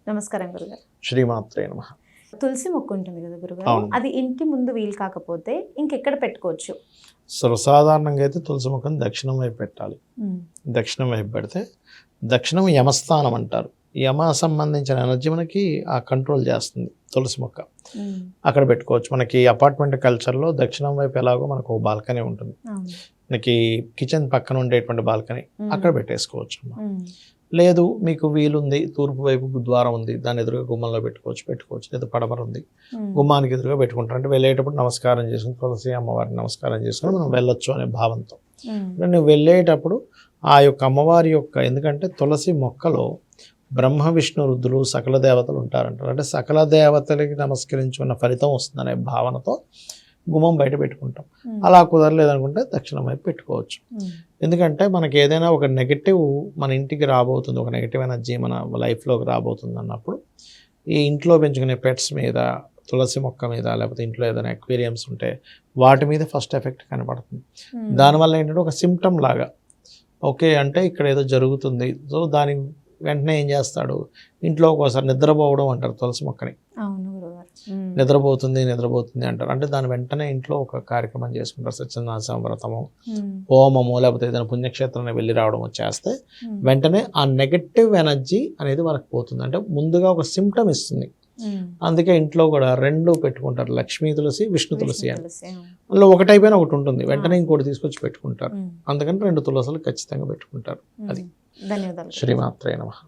నమస్కారం గురుగారు. శ్రీమాత్రే నమః. తులసి మొక్క ఉంటుంది కదా గురుగారు, అవును. అది ఇంటి ముందు వీలు కాకపోతే ఇంకెక్కడ పెట్టుకోవచ్చు? సర్వసాధారణంగా అయితే తులసి మొక్కను దక్షిణం వైపు పెట్టాలి. దక్షిణం వైపు పెడితే దక్షిణం యమస్థానం అంటారు. యమ సంబంధించిన ఎనర్జీ మనకి ఆ కంట్రోల్ చేస్తుంది తులసి మొక్క. అక్కడ పెట్టుకోవచ్చు. మనకి అపార్ట్మెంట్ కల్చర్లో దక్షిణం వైపు ఎలాగో మనకు ఒక బాల్కనీ ఉంటుంది. మనకి కిచెన్ పక్కన ఉండేటువంటి బాల్కనీ అక్కడ పెట్టేసుకోవచ్చు. లేదు మీకు వీలుంది, తూర్పు వైపు ద్వారం ఉంది, దాని ఎదురుగా గుమ్మంలో పెట్టుకోవచ్చు. లేదా పడమర ఉంది, గుమ్మానికి ఎదురుగా పెట్టుకుంటారు. అంటే వెళ్ళేటప్పుడు నమస్కారం చేసుకుని తులసి అమ్మవారిని నమస్కారం చేసుకుని మనం వెళ్ళొచ్చు అనే భావంతో. నువ్వు వెళ్ళేటప్పుడు ఆ యొక్క అమ్మవారి యొక్క, ఎందుకంటే తులసి మొక్కలో బ్రహ్మ విష్ణు రుద్రులు సకల దేవతలు ఉంటారంటారు. అంటే సకల దేవతలకి నమస్కరించుకున్న ఫలితం వస్తుందనే భావనతో గుమ్మం బయట పెట్టుకుంటాం. అలా కుదరలేదనుకుంటే దక్షిణం వైపు పెట్టుకోవచ్చు. ఎందుకంటే మనకి ఏదైనా ఒక నెగటివ్ మన ఇంటికి రాబోతుంది, ఒక నెగటివ్ ఎనర్జీ మన లైఫ్లోకి రాబోతుంది అన్నప్పుడు ఈ ఇంట్లో పెంచుకునే పెట్స్ మీద, తులసి మొక్క మీద, లేకపోతే ఇంట్లో ఏదైనా అక్వేరియంస్ ఉంటే వాటి మీద ఫస్ట్ ఎఫెక్ట్ కనపడుతుంది. దానివల్ల ఏంటంటే ఒక సిమ్టమ్ లాగా, ఓకే అంటే ఇక్కడ ఏదో జరుగుతుంది, సో దాని వెంటనే ఏం చేస్తాడు, ఇంట్లో ఒకసారి నిద్రపోవడం అంటారు తులసి మొక్కని. నిద్రపోతుంది అంటారు. అంటే దాని వెంటనే ఇంట్లో ఒక కార్యక్రమం చేసుకుంటారు. సత్యనారాయణ వ్రతము, హోమము, లేకపోతే ఏదైనా పుణ్యక్షేత్రాన్ని వెళ్ళి రావడం చేస్తే వెంటనే ఆ నెగటివ్ ఎనర్జీ అనేది వాళ్ళకి పోతుంది. అంటే ముందుగా ఒక సిమ్టమ్ ఇస్తుంది. అందుకే ఇంట్లో కూడా రెండు పెట్టుకుంటారు, లక్ష్మీ తులసి, విష్ణు తులసి అని. అందులో ఒకటైపోయినా ఒకటి ఉంటుంది, వెంటనే ఇంకోటి తీసుకొచ్చి పెట్టుకుంటారు. అందుకని 2 తులసులు ఖచ్చితంగా పెట్టుకుంటారు. అది. ధన్యవాదాలు. శ్రీమాత్రే నమః.